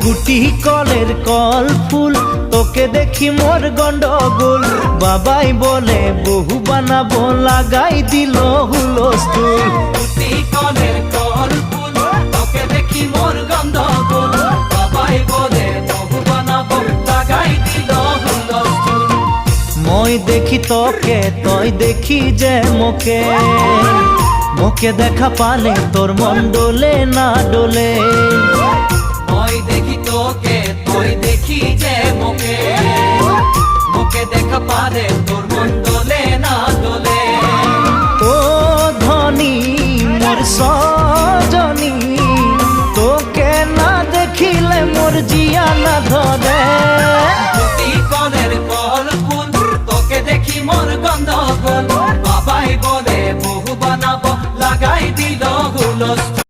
গুটি কলের কল ফুল তোকে দেখি মোর গন্ডগোল বাবাই বলে বহু বানাবো লাগাই দিল হুলস্থুল গুটি কলের কল ফুল তোকে দেখি মোর গন্ডগোল বাবাই বলে বহু বানাবো লাগাই দিল হুলস্থুল মই দেখি তোকে তই দেখি যে মোকে মোকে দেখা পালে তোর মন ডোলে না ডোলে মই দেখি তোকে তুই দেখি যে মোকে মোকে দেখা পারে তোর মন দোলে না দোলে ও ধনী মোর সজনী তোকে না দেখিলে মোর জিয়া না ধরে গুটি কলের কল ফুল তোকে দেখি মোর গন্ডগোল বাবাই বলে বহু বানাবো লাগাই দিল হুলস্থুল